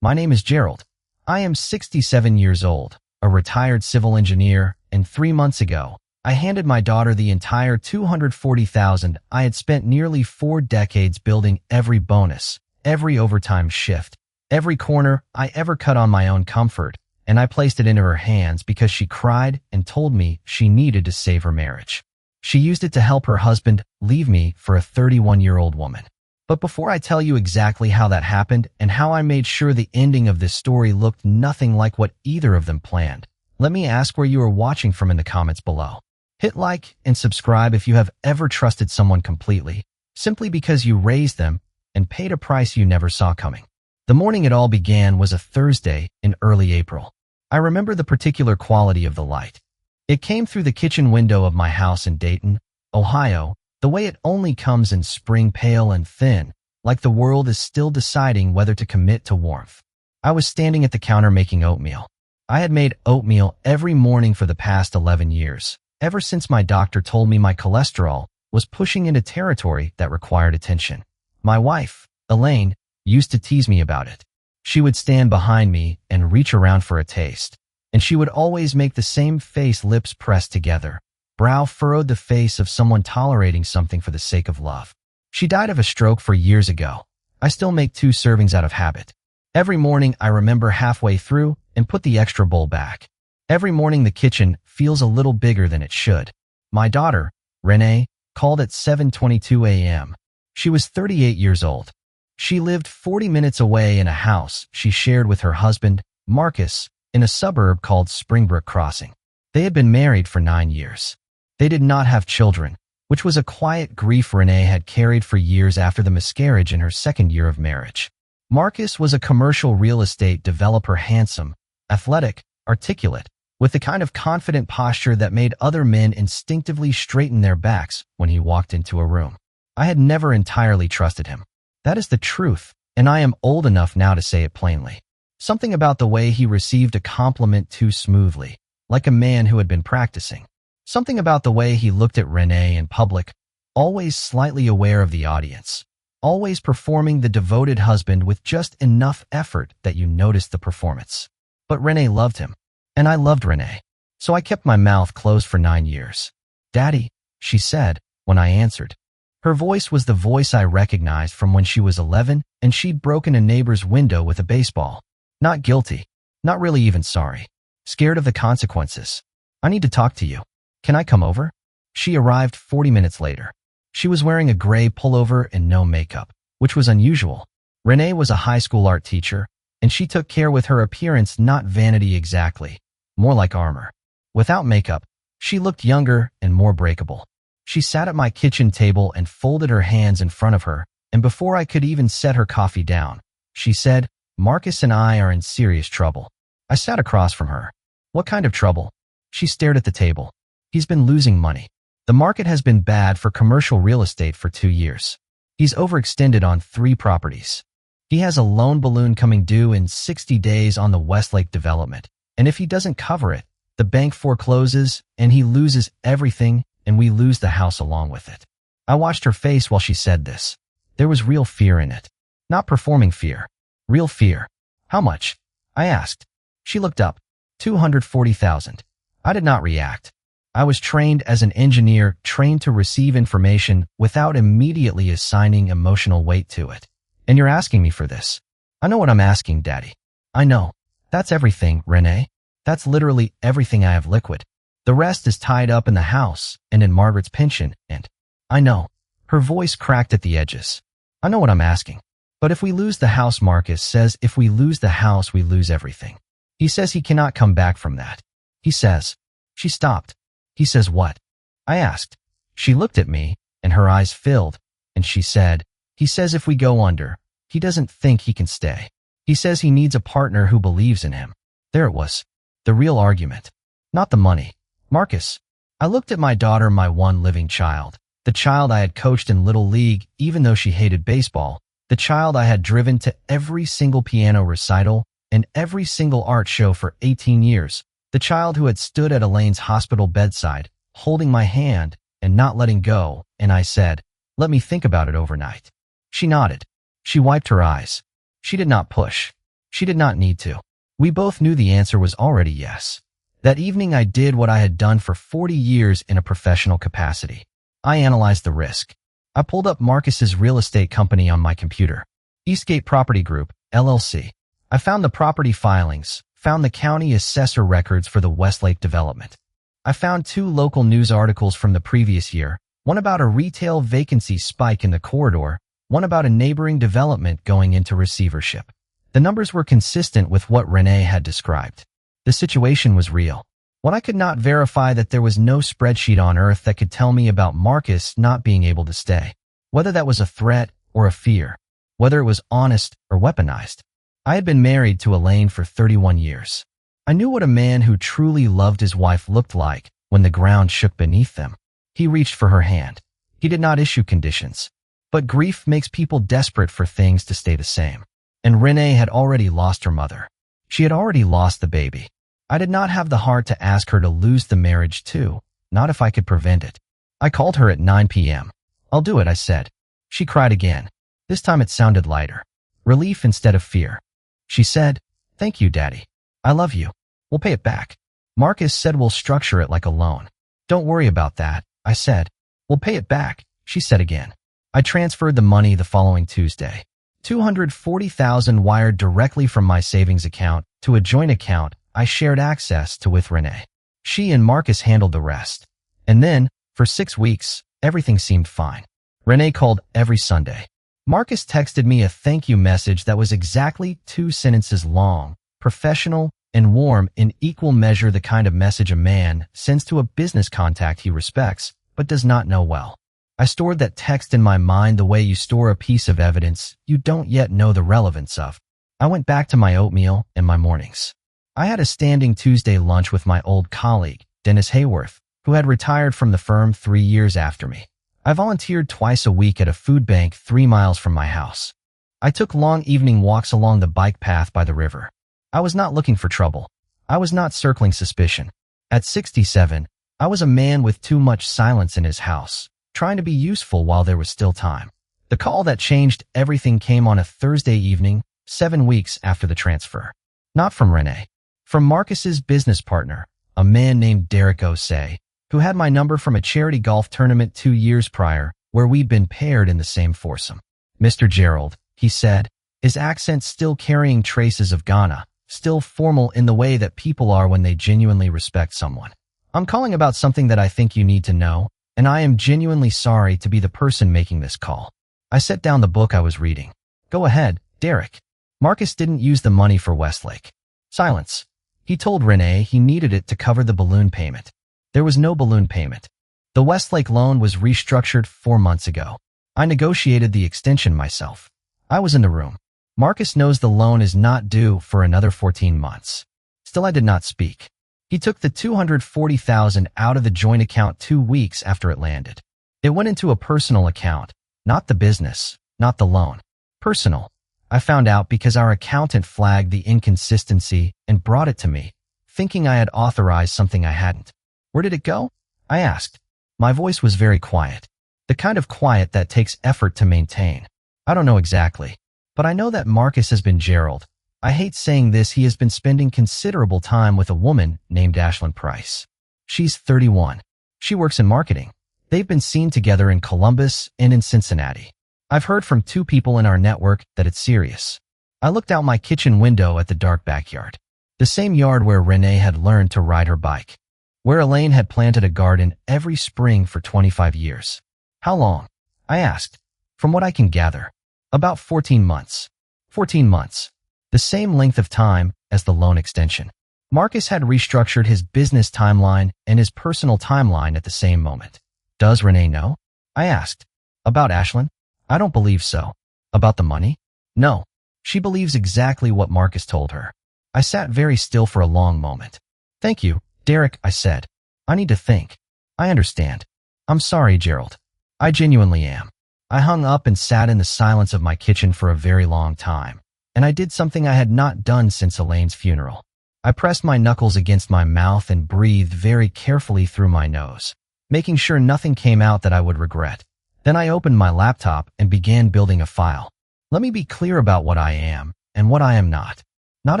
My name is Gerald. I am 67 years old, a retired civil engineer, and 3 months ago, I handed my daughter the entire $240,000 I had spent nearly 4 decades building every bonus, every overtime shift, every corner I ever cut on my own comfort, and I placed it into her hands because she cried and told me she needed to save her marriage. She used it to help her husband leave me for a 31-year-old woman. But before I tell you exactly how that happened and how I made sure the ending of this story looked nothing like what either of them planned, let me ask where you are watching from in the comments below. Hit like and subscribe if you have ever trusted someone completely, simply because you raised them and paid a price you never saw coming. The morning it all began was a Thursday in early April. I remember the particular quality of the light. It came through the kitchen window of my house in Dayton, Ohio, the way it only comes in spring, pale and thin, like the world is still deciding whether to commit to warmth. I was standing at the counter making oatmeal. I had made oatmeal every morning for the past 11 years, ever since my doctor told me my cholesterol was pushing into territory that required attention. My wife, Elaine, used to tease me about it. She would stand behind me and reach around for a taste, and she would always make the same face, lips pressed together, brow furrowed, the face of someone tolerating something for the sake of love. She died of a stroke 4 years ago. I still make 2 servings out of habit. Every morning I remember halfway through and put the extra bowl back. Every morning the kitchen feels a little bigger than it should. My daughter, Renee, called at 7:22 a.m. She was 38 years old. She lived 40 minutes away in a house she shared with her husband, Marcus, in a suburb called Springbrook Crossing. They had been married for 9 years. They did not have children, which was a quiet grief Renee had carried for years after the miscarriage in her 2nd year of marriage. Marcus was a commercial real estate developer, handsome, athletic, articulate, with the kind of confident posture that made other men instinctively straighten their backs when he walked into a room. I had never entirely trusted him. That is the truth, and I am old enough now to say it plainly. Something about the way he received a compliment too smoothly, like a man who had been practicing. Something about the way he looked at Renee in public, always slightly aware of the audience, always performing the devoted husband with just enough effort that you noticed the performance. But Renee loved him, and I loved Renee, so I kept my mouth closed for 9 years. "Daddy," she said when I answered. Her voice was the voice I recognized from when she was 11 and she'd broken a neighbor's window with a baseball. Not guilty, not really even sorry. Scared of the consequences. "I need to talk to you. Can I come over?" She arrived 40 minutes later. She was wearing a gray pullover and no makeup, which was unusual. Renee was a high school art teacher, and she took care with her appearance, not vanity exactly, more like armor. Without makeup, she looked younger and more breakable. She sat at my kitchen table and folded her hands in front of her, and before I could even set her coffee down, she said, "Marcus and I are in serious trouble." I sat across from her. "What kind of trouble?" She stared at the table. "He's been losing money. The market has been bad for commercial real estate for 2 years. He's overextended on 3 properties. He has a loan balloon coming due in 60 days on the Westlake development, and if he doesn't cover it, the bank forecloses and he loses everything, and we lose the house along with it." I watched her face while she said this. There was real fear in it. Not performing fear. Real fear. "How much?" I asked. She looked up. $240,000. I did not react. I was trained as an engineer, trained to receive information without immediately assigning emotional weight to it. "And you're asking me for this?" "I know what I'm asking, Daddy. I know. That's everything, Renee. That's literally everything I have liquid. The rest is tied up in the house and in Margaret's pension, and I know." Her voice cracked at the edges. "I know what I'm asking. But if we lose the house, Marcus says if we lose the house, we lose everything. He says he cannot come back from that. He says..." She stopped. "He says what?" I asked. She looked at me, and her eyes filled, and she said, "He says if we go under, he doesn't think he can stay. He says he needs a partner who believes in him." There it was. The real argument. Not the money. "Marcus." I looked at my daughter, my one living child, the child I had coached in Little League even though she hated baseball, the child I had driven to every single piano recital and every single art show for 18 years, the child who had stood at Elaine's hospital bedside, holding my hand and not letting go, and I said, "Let me think about it overnight." She nodded. She wiped her eyes. She did not push. She did not need to. We both knew the answer was already yes. That evening I did what I had done for 40 years in a professional capacity. I analyzed the risk. I pulled up Marcus's real estate company on my computer. Eastgate Property Group, LLC. I found the property filings, found the county assessor records for the Westlake development. I found 2 local news articles from the previous year, one about a retail vacancy spike in the corridor, one about a neighboring development going into receivership. The numbers were consistent with what Renee had described. The situation was real. What I could not verify that there was no spreadsheet on earth that could tell me about Marcus not being able to stay. Whether that was a threat or a fear. Whether it was honest or weaponized. I had been married to Elaine for 31 years. I knew what a man who truly loved his wife looked like when the ground shook beneath them. He reached for her hand. He did not issue conditions. But grief makes people desperate for things to stay the same. And Renee had already lost her mother. She had already lost the baby. I did not have the heart to ask her to lose the marriage too, not if I could prevent it. I called her at 9 p.m. "I'll do it," I said. She cried again. This time it sounded lighter. Relief instead of fear. She said, "Thank you, Daddy. I love you. We'll pay it back." Marcus said we'll structure it like a loan. "Don't worry about that," I said. "We'll pay it back," she said again. I transferred the money the following Tuesday. $240,000 wired directly from my savings account to a joint account I shared access to with Renee. She and Marcus handled the rest. And then, for 6 weeks, everything seemed fine. Renee called every Sunday. Marcus texted me a thank you message that was exactly 2 sentences long, professional and warm in equal measure, the kind of message a man sends to a business contact he respects but does not know well. I stored that text in my mind the way you store a piece of evidence you don't yet know the relevance of. I went back to my oatmeal and my mornings. I had a standing Tuesday lunch with my old colleague, Dennis Hayworth, who had retired from the firm 3 years after me. I volunteered twice a week at a food bank 3 miles from my house. I took long evening walks along the bike path by the river. I was not looking for trouble. I was not circling suspicion. At 67, I was a man with too much silence in his house, trying to be useful while there was still time. The call that changed everything came on a Thursday evening, 7 weeks after the transfer. Not from Renee. From Marcus's business partner, a man named Derek Osei, who had my number from a charity golf tournament 2 years prior, where we'd been paired in the same foursome. "Mr. Gerald," he said, his accent still carrying traces of Ghana, still formal in the way that people are when they genuinely respect someone. "I'm calling about something that I think you need to know, and I am genuinely sorry to be the person making this call." I set down the book I was reading. "Go ahead, Derek." Marcus didn't use the money for Westlake. Silence. He told Renee he needed it to cover the balloon payment. There was no balloon payment. The Westlake loan was restructured 4 months ago. I negotiated the extension myself. I was in the room. Marcus knows the loan is not due for another 14 months. Still, I did not speak. He took the $240,000 out of the joint account 2 weeks after it landed. It went into a personal account, not the business, not the loan. Personal. I found out because our accountant flagged the inconsistency and brought it to me, thinking I had authorized something I hadn't. "Where did it go?" I asked. My voice was very quiet. The kind of quiet that takes effort to maintain. I don't know exactly, but I know that Marcus has been Gerald. I hate saying this, he has been spending considerable time with a woman named Ashlyn Price. She's 31. She works in marketing. They've been seen together in Columbus and in Cincinnati. I've heard from 2 people in our network that it's serious. I looked out my kitchen window at the dark backyard. The same yard where Renee had learned to ride her bike. Where Elaine had planted a garden every spring for 25 years. "How long?" I asked. "From what I can gather, about 14 months. 14 months. The same length of time as the loan extension." Marcus had restructured his business timeline and his personal timeline at the same moment. "Does Renee know?" I asked. "About Ashlyn?" "I don't believe so." "About the money?" "No." She believes exactly what Marcus told her. I sat very still for a long moment. "Thank you, Derek," I said. "I need to think. I understand. I'm sorry, Gerald. I genuinely am." I hung up and sat in the silence of my kitchen for a very long time, and I did something I had not done since Elaine's funeral. I pressed my knuckles against my mouth and breathed very carefully through my nose, making sure nothing came out that I would regret. Then I opened my laptop and began building a file. Let me be clear about what I am and what I am not. Not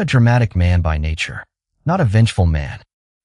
a dramatic man by nature. Not a vengeful man.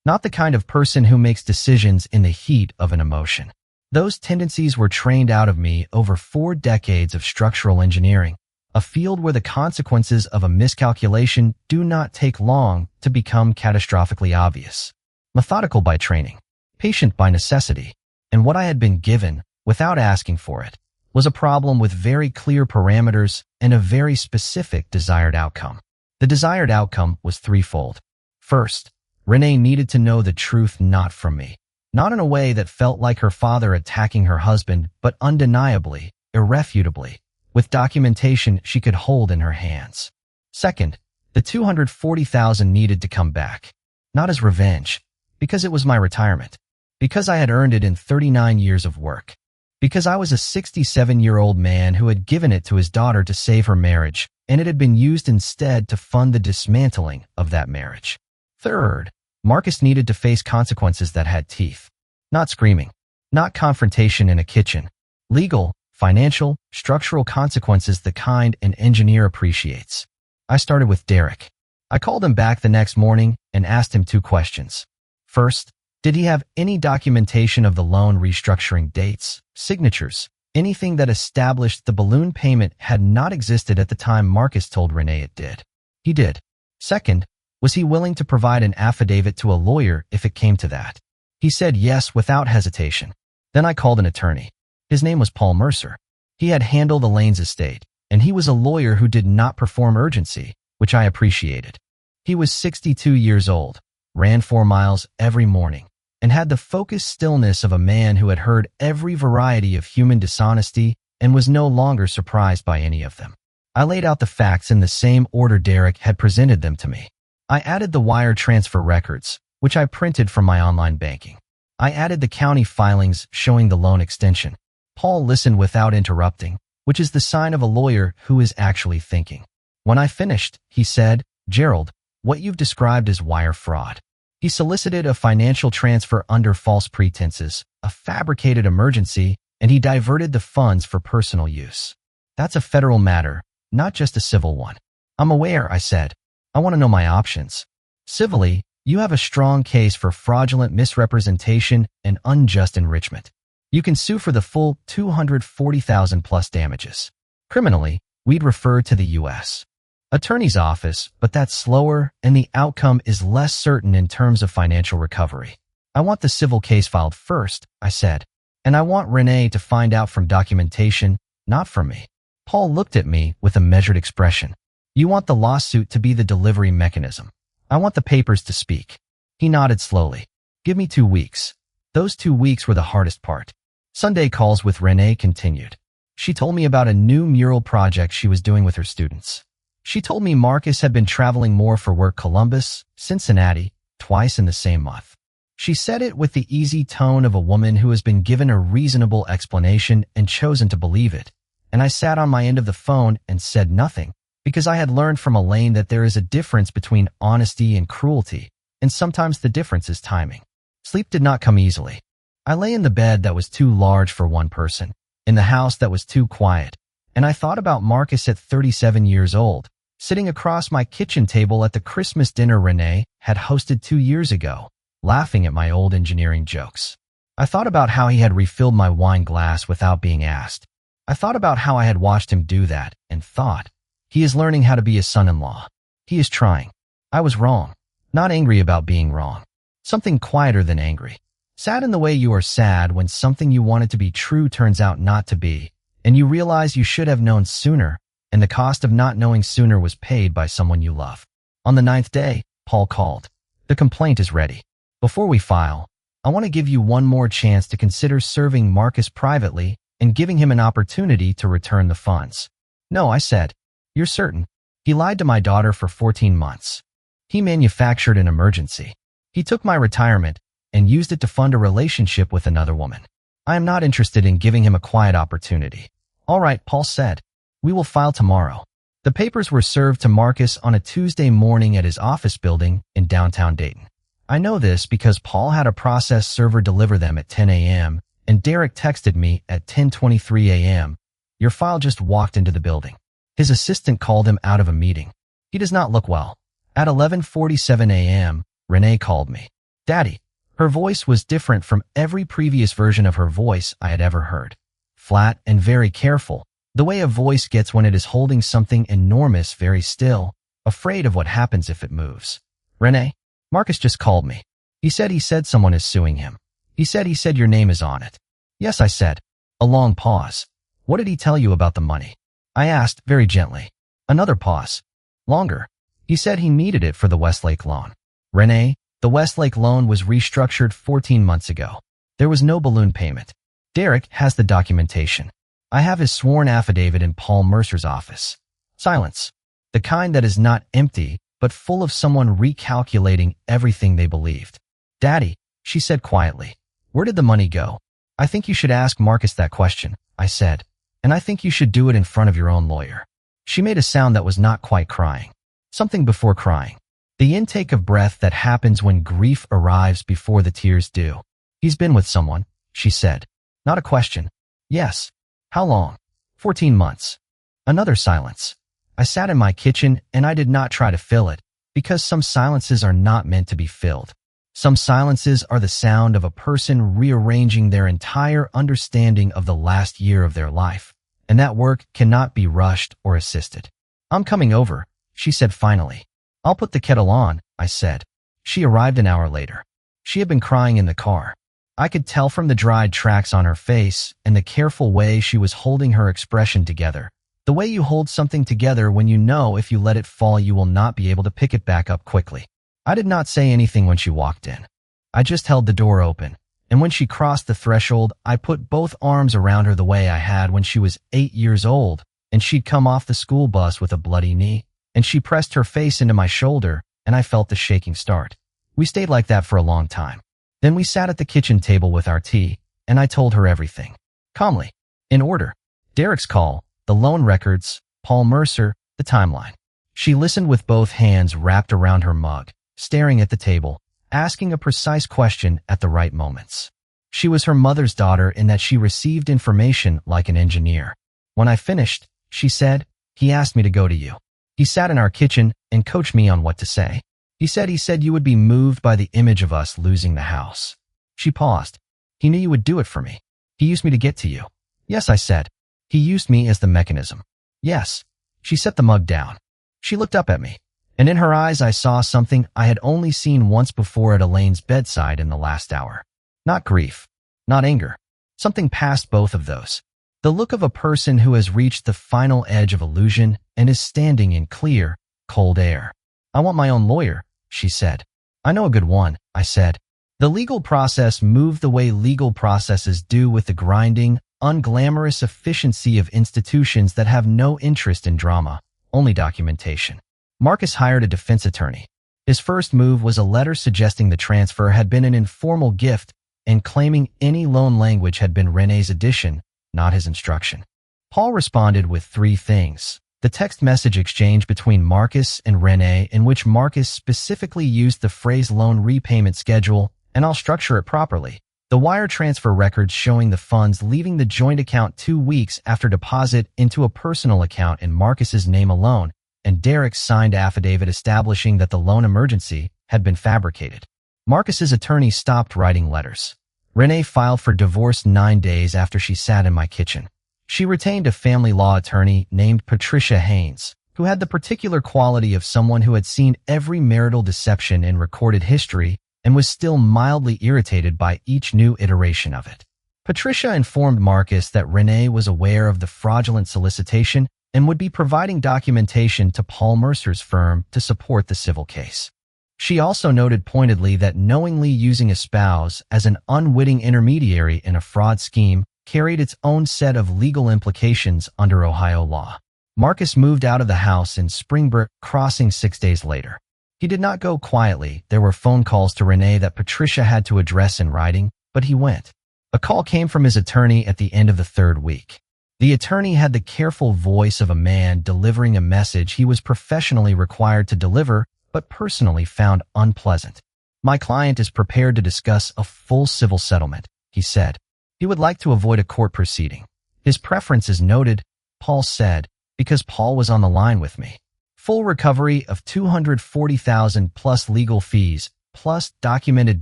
Not the kind of person who makes decisions in the heat of an emotion. Those tendencies were trained out of me over 4 decades of structural engineering, a field where the consequences of a miscalculation do not take long to become catastrophically obvious. Methodical by training, patient by necessity, and what I had been given, without asking for it, was a problem with very clear parameters and a very specific desired outcome. The desired outcome was threefold. First, Renee needed to know the truth not from me. Not in a way that felt like her father attacking her husband, but undeniably, irrefutably, with documentation she could hold in her hands. Second, the $240,000 needed to come back. Not as revenge, because it was my retirement. Because I had earned it in 39 years of work. Because I was a 67-year-old man who had given it to his daughter to save her marriage, and it had been used instead to fund the dismantling of that marriage. Third, Marcus needed to face consequences that had teeth. Not screaming. Not confrontation in a kitchen. Legal, financial, structural consequences, the kind an engineer appreciates. I started with Derek. I called him back the next morning and asked him 2 questions. First, did he have any documentation of the loan restructuring dates, signatures, anything that established the balloon payment had not existed at the time Marcus told Renee it did? He did. Second, was he willing to provide an affidavit to a lawyer if it came to that? He said yes without hesitation. Then I called an attorney. His name was Paul Mercer. He had handled Elaine's estate, and he was a lawyer who did not perform urgency, which I appreciated. He was 62 years old, ran 4 miles every morning, and had the focused stillness of a man who had heard every variety of human dishonesty and was no longer surprised by any of them. I laid out the facts in the same order Derek had presented them to me. I added the wire transfer records, which I printed from my online banking. I added the county filings showing the loan extension. Paul listened without interrupting, which is the sign of a lawyer who is actually thinking. When I finished, he said, "Gerald, what you've described is wire fraud." He solicited a financial transfer under false pretenses, a fabricated emergency, and he diverted the funds for personal use. That's a federal matter, not just a civil one. I'm aware, I said. I want to know my options. Civilly, you have a strong case for fraudulent misrepresentation and unjust enrichment. You can sue for the full $240,000 plus damages. Criminally, we'd refer to the U.S. Attorney's office, but that's slower and the outcome is less certain in terms of financial recovery. I want the civil case filed first, I said, and I want Renee to find out from documentation, not from me. Paul looked at me with a measured expression. You want the lawsuit to be the delivery mechanism. I want the papers to speak. He nodded slowly. Give me 2 weeks. Those 2 weeks were the hardest part. Sunday calls with Renee continued. She told me about a new mural project she was doing with her students. She told me Marcus had been traveling more for work Columbus, Cincinnati, twice in the same month. She said it with the easy tone of a woman who has been given a reasonable explanation and chosen to believe it. And I sat on my end of the phone and said nothing, because I had learned from Elaine that there is a difference between honesty and cruelty, and sometimes the difference is timing. Sleep did not come easily. I lay in the bed that was too large for one person, in the house that was too quiet, and I thought about Marcus at 37 years old, sitting across my kitchen table at the Christmas dinner Renee had hosted 2 years ago, laughing at my old engineering jokes. I thought about how he had refilled my wine glass without being asked. I thought about how I had watched him do that, and thought, he is learning how to be a son-in-law. He is trying. I was wrong. Not angry about being wrong. Something quieter than angry. Sad in the way you are sad when something you wanted to be true turns out not to be, and you realize you should have known sooner, and the cost of not knowing sooner was paid by someone you love. On the 9th day, Paul called. The complaint is ready. Before we file, I want to give you one more chance to consider serving Marcus privately and giving him an opportunity to return the funds. No, I said. You're certain? He lied to my daughter for 14 months. He manufactured an emergency. He took my retirement and used it to fund a relationship with another woman. I am not interested in giving him a quiet opportunity. All right, Paul said. We will file tomorrow. The papers were served to Marcus on a Tuesday morning at his office building in downtown Dayton. I know this because Paul had a process server deliver them at 10 a.m., and Derek texted me at 10:23 a.m. Your file just walked into the building. His assistant called him out of a meeting. He does not look well. At 11:47 a.m., Renee called me. Daddy. Her voice was different from every previous version of her voice I had ever heard. Flat and very careful, the way a voice gets when it is holding something enormous very still, afraid of what happens if it moves. Renee, Marcus just called me. He said someone is suing him. He said your name is on it. Yes, I said. A long pause. What did he tell you about the money? I asked very gently. Another pause. Longer. He said he needed it for the Westlake loan. Renee, the Westlake loan was restructured 14 months ago. There was no balloon payment. Derek has the documentation. I have his sworn affidavit in Paul Mercer's office. Silence. The kind that is not empty, but full of someone recalculating everything they believed. Daddy, she said quietly. Where did the money go? I think you should ask Marcus that question, I said. And I think you should do it in front of your own lawyer. She made a sound that was not quite crying. Something before crying. The intake of breath that happens when grief arrives before the tears do. He's been with someone, she said. Not a question. Yes. How long? 14 months. Another silence. I sat in my kitchen and I did not try to fill it, because some silences are not meant to be filled. Some silences are the sound of a person rearranging their entire understanding of the last year of their life, and that work cannot be rushed or assisted. I'm coming over, she said finally. I'll put the kettle on, I said. She arrived an hour later. She had been crying in the car. I could tell from the dried tracks on her face and the careful way she was holding her expression together. The way you hold something together when you know if you let it fall you will not be able to pick it back up quickly. I did not say anything when she walked in. I just held the door open, and when she crossed the threshold, I put both arms around her the way I had when she was 8 years old, and she'd come off the school bus with a bloody knee, and she pressed her face into my shoulder, and I felt the shaking start. We stayed like that for a long time. Then we sat at the kitchen table with our tea, and I told her everything. Calmly. In order. Derek's call, the loan records, Paul Mercer, the timeline. She listened with both hands wrapped around her mug, staring at the table, asking a precise question at the right moments. She was her mother's daughter in that she received information like an engineer. When I finished, she said, he asked me to go to you. He sat in our kitchen and coached me on what to say. He said you would be moved by the image of us losing the house. She paused. He knew you would do it for me. He used me to get to you. Yes, I said. He used me as the mechanism. Yes. She set the mug down. She looked up at me, and in her eyes I saw something I had only seen once before at Elaine's bedside in the last hour. Not grief. Not anger. Something past both of those. The look of a person who has reached the final edge of illusion and is standing in clear, cold air. I want my own lawyer, she said. I know a good one, I said. The legal process moved the way legal processes do with the grinding, unglamorous efficiency of institutions that have no interest in drama, only documentation. Marcus hired a defense attorney. His first move was a letter suggesting the transfer had been an informal gift and claiming any loan language had been Renee's addition, not his instruction. Paul responded with 3 things. The text message exchange between Marcus and Renee in which Marcus specifically used the phrase loan repayment schedule, and I'll structure it properly. The wire transfer records showing the funds leaving the joint account 2 weeks after deposit into a personal account in Marcus's name alone, and Derek's signed affidavit establishing that the loan emergency had been fabricated. Marcus's attorney stopped writing letters. Renee filed for divorce 9 days after she sat in my kitchen. She retained a family law attorney named Patricia Haynes, who had the particular quality of someone who had seen every marital deception in recorded history and was still mildly irritated by each new iteration of it. Patricia informed Marcus that Renee was aware of the fraudulent solicitation and would be providing documentation to Paul Mercer's firm to support the civil case. She also noted pointedly that knowingly using a spouse as an unwitting intermediary in a fraud scheme carried its own set of legal implications under Ohio law. Marcus moved out of the house in Springbrook Crossing 6 days later. He did not go quietly. There were phone calls to Renee that Patricia had to address in writing, but he went. A call came from his attorney at the end of the 3rd week. The attorney had the careful voice of a man delivering a message he was professionally required to deliver, but personally found unpleasant. My client is prepared to discuss a full civil settlement, he said. He would like to avoid a court proceeding. His preference is noted, Paul said, because Paul was on the line with me. Full recovery of $240,000 plus legal fees, plus documented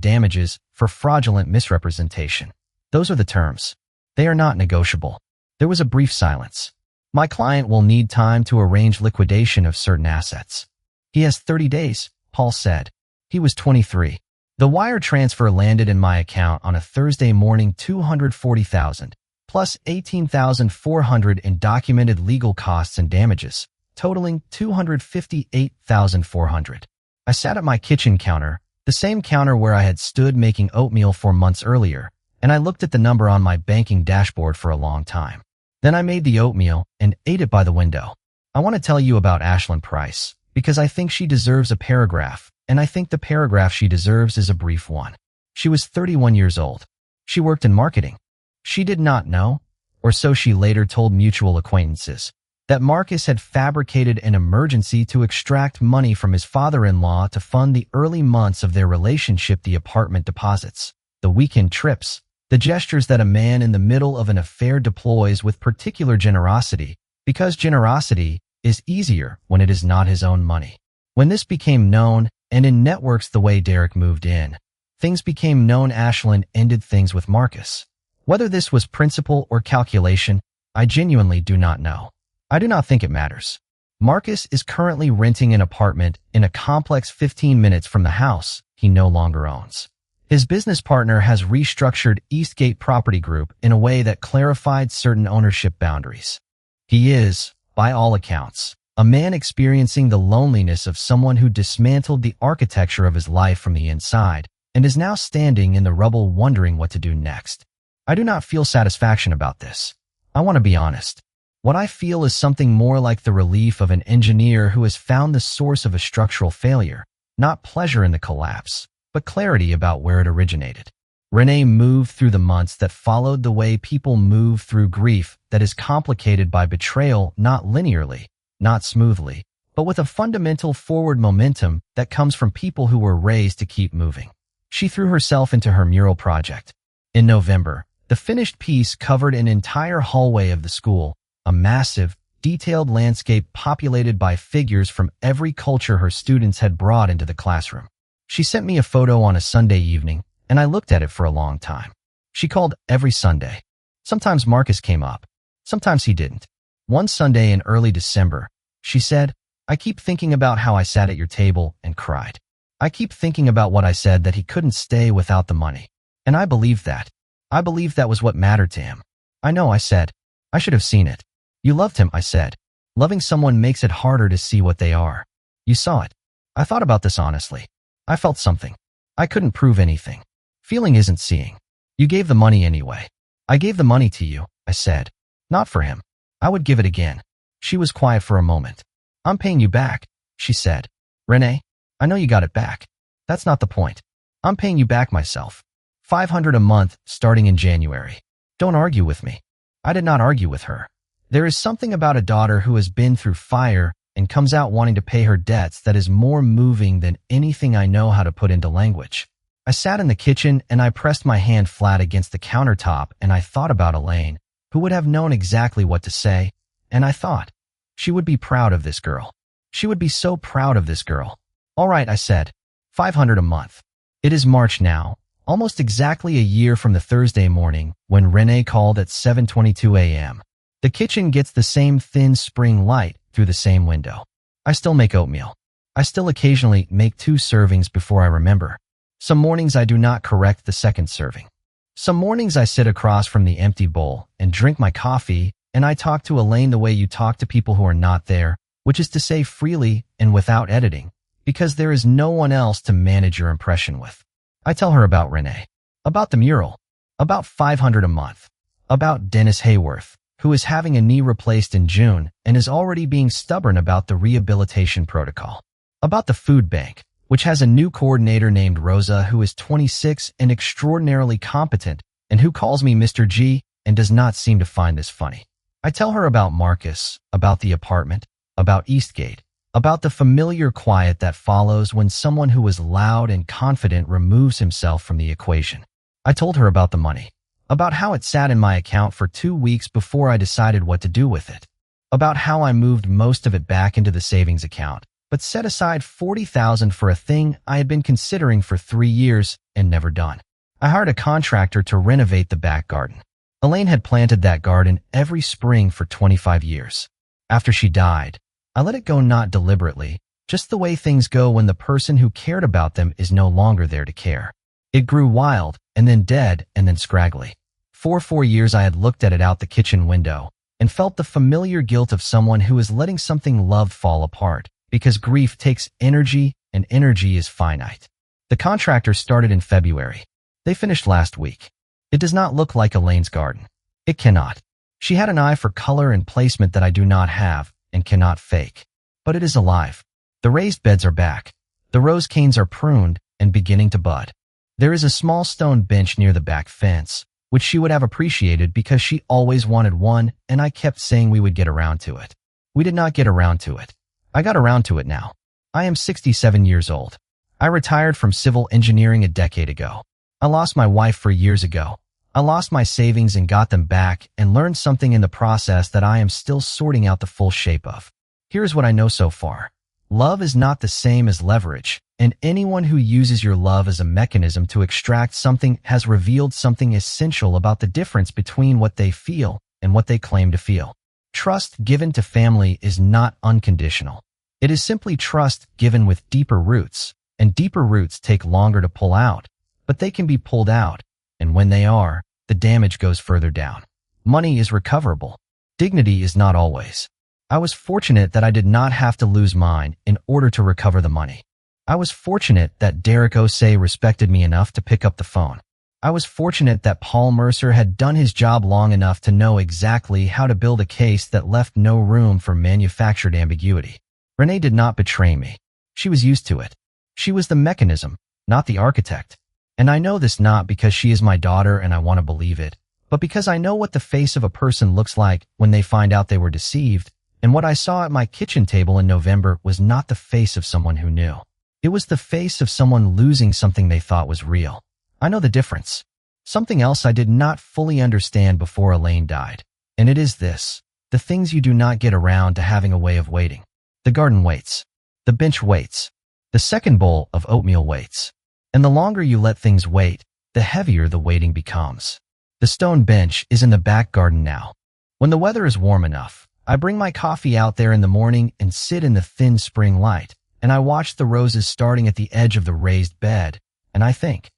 damages for fraudulent misrepresentation. Those are the terms. They are not negotiable. There was a brief silence. My client will need time to arrange liquidation of certain assets. He has 30 days, Paul said. He was 23. The wire transfer landed in my account on a Thursday morning, $240,000, plus $18,400 in documented legal costs and damages, totaling $258,400. I sat at my kitchen counter, the same counter where I had stood making oatmeal 4 months earlier, and I looked at the number on my banking dashboard for a long time. Then I made the oatmeal and ate it by the window. I want to tell you about Ashlyn Price, because I think she deserves a paragraph, and I think the paragraph she deserves is a brief one. She was 31 years old. She worked in marketing. She did not know, or so she later told mutual acquaintances, that Marcus had fabricated an emergency to extract money from his father-in-law to fund the early months of their relationship, the apartment deposits, the weekend trips, the gestures that a man in the middle of an affair deploys with particular generosity, because generosity is easier when it is not his own money. When this became known, and in networks the way Derek moved in, things became known. Ashlyn ended things with Marcus. Whether this was principle or calculation, I genuinely do not know. I do not think it matters. Marcus is currently renting an apartment in a complex 15 minutes from the house he no longer owns. His business partner has restructured Eastgate Property Group in a way that clarified certain ownership boundaries. He is, by all accounts, a man experiencing the loneliness of someone who dismantled the architecture of his life from the inside and is now standing in the rubble wondering what to do next. I do not feel satisfaction about this. I want to be honest. What I feel is something more like the relief of an engineer who has found the source of a structural failure, not pleasure in the collapse, but clarity about where it originated. Renee moved through the months that followed the way people move through grief that is complicated by betrayal, not linearly, not smoothly, but with a fundamental forward momentum that comes from people who were raised to keep moving. She threw herself into her mural project. In November, the finished piece covered an entire hallway of the school, a massive, detailed landscape populated by figures from every culture her students had brought into the classroom. She sent me a photo on a Sunday evening, and I looked at it for a long time. She called every Sunday. Sometimes Marcus came up. Sometimes he didn't. One Sunday in early December, she said, "I keep thinking about how I sat at your table and cried. I keep thinking about what I said, that he couldn't stay without the money." And I believed that. I believed that was what mattered to him. "I know," I said. "I should have seen it." "You loved him," I said. "Loving someone makes it harder to see what they are." "You saw it." I thought about this honestly. I felt something. I couldn't prove anything. Feeling isn't seeing. "You gave the money anyway." "I gave the money to you," I said. "Not for him. I would give it again." She was quiet for a moment. "I'm paying you back," she said. "Renee, I know you got it back. That's not the point. I'm paying you back myself. $500 a month starting in January. Don't argue with me." I did not argue with her. There is something about a daughter who has been through fire and comes out wanting to pay her debts that is more moving than anything I know how to put into language. I sat in the kitchen and I pressed my hand flat against the countertop and I thought about Elaine, who would have known exactly what to say, and I thought, she would be proud of this girl. She would be so proud of this girl. "All right," I said. $500 a month. It is March now, almost exactly a year from the Thursday morning when Renee called at 7:22 a.m. The kitchen gets the same thin spring light through the same window. I still make oatmeal. I still occasionally make 2 servings before I remember. Some mornings I do not correct the second serving. Some mornings I sit across from the empty bowl and drink my coffee, and I talk to Elaine the way you talk to people who are not there, which is to say freely and without editing, because there is no one else to manage your impression with. I tell her about Renee, about the mural, about $500 a month, about Dennis Hayworth, who is having a knee replaced in June and is already being stubborn about the rehabilitation protocol, about the food bank, which has a new coordinator named Rosa who is 26 and extraordinarily competent and who calls me Mr. G and does not seem to find this funny. I tell her about Marcus, about the apartment, about Eastgate, about the familiar quiet that follows when someone who is loud and confident removes himself from the equation. I told her about the money, about how it sat in my account for 2 weeks before I decided what to do with it. about how I moved most of it back into the savings account, but set aside $40,000 for a thing I had been considering for 3 years and never done. I hired a contractor to renovate the back garden. Elaine had planted that garden every spring for 25 years. After she died, I let it go, not deliberately, just the way things go when the person who cared about them is no longer there to care. It grew wild, and then dead, and then scraggly. For 4 years I had looked at it out the kitchen window and felt the familiar guilt of someone who is letting something loved fall apart, because grief takes energy and energy is finite. The contractor started in February. They finished last week. It does not look like Elaine's garden. It cannot. She had an eye for color and placement that I do not have and cannot fake. But it is alive. The raised beds are back. The rose canes are pruned and beginning to bud. There is a small stone bench near the back fence, which she would have appreciated because she always wanted one, and I kept saying we would get around to it. We did not get around to it. I got around to it now. I am 67 years old. I retired from civil engineering a decade ago. I lost my wife 4 years ago. I lost my savings and got them back and learned something in the process that I am still sorting out the full shape of. Here's what I know so far. Love is not the same as leverage, and anyone who uses your love as a mechanism to extract something has revealed something essential about the difference between what they feel and what they claim to feel. Trust given to family is not unconditional. It is simply trust given with deeper roots, and deeper roots take longer to pull out, but they can be pulled out, and when they are, the damage goes further down. Money is recoverable. Dignity is not always. I was fortunate that I did not have to lose mine in order to recover the money. I was fortunate that Derek Osei respected me enough to pick up the phone. I was fortunate that Paul Mercer had done his job long enough to know exactly how to build a case that left no room for manufactured ambiguity. Renee did not betray me. She was used to it. She was the mechanism, not the architect. And I know this not because she is my daughter and I want to believe it, but because I know what the face of a person looks like when they find out they were deceived, and what I saw at my kitchen table in November was not the face of someone who knew. It was the face of someone losing something they thought was real. I know the difference. Something else I did not fully understand before Elaine died, and it is this: the things you do not get around to having a way of waiting. The garden waits. The bench waits. The second bowl of oatmeal waits. And the longer you let things wait, the heavier the waiting becomes. The stone bench is in the back garden now. When the weather is warm enough, I bring my coffee out there in the morning and sit in the thin spring light, and I watch the roses starting at the edge of the raised bed, and I think,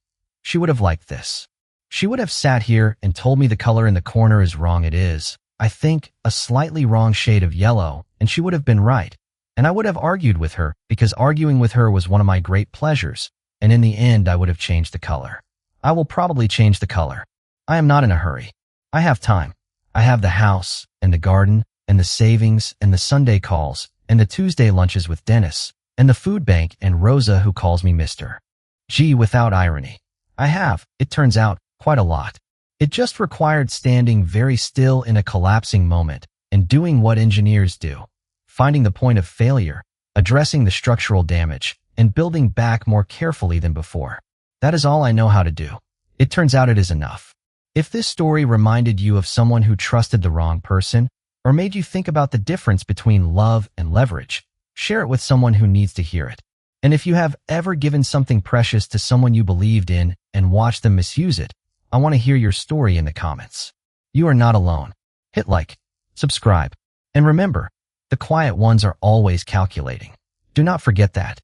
she would have liked this. She would have sat here and told me the color in the corner is wrong. It is, I think, a slightly wrong shade of yellow, and she would have been right. And I would have argued with her, because arguing with her was one of my great pleasures. And in the end, I would have changed the color. I will probably change the color. I am not in a hurry. I have time. I have the house, and the garden, and the savings, and the Sunday calls, and the Tuesday lunches with Dennis, and the food bank, and Rosa who calls me Mr. G without irony. I have, it turns out, quite a lot. It just required standing very still in a collapsing moment, and doing what engineers do. Finding the point of failure, addressing the structural damage, and building back more carefully than before. That is all I know how to do. It turns out it is enough. If this story reminded you of someone who trusted the wrong person, or made you think about the difference between love and leverage, share it with someone who needs to hear it. And if you have ever given something precious to someone you believed in and watched them misuse it, I want to hear your story in the comments. You are not alone. Hit like, subscribe, and remember, the quiet ones are always calculating. Do not forget that.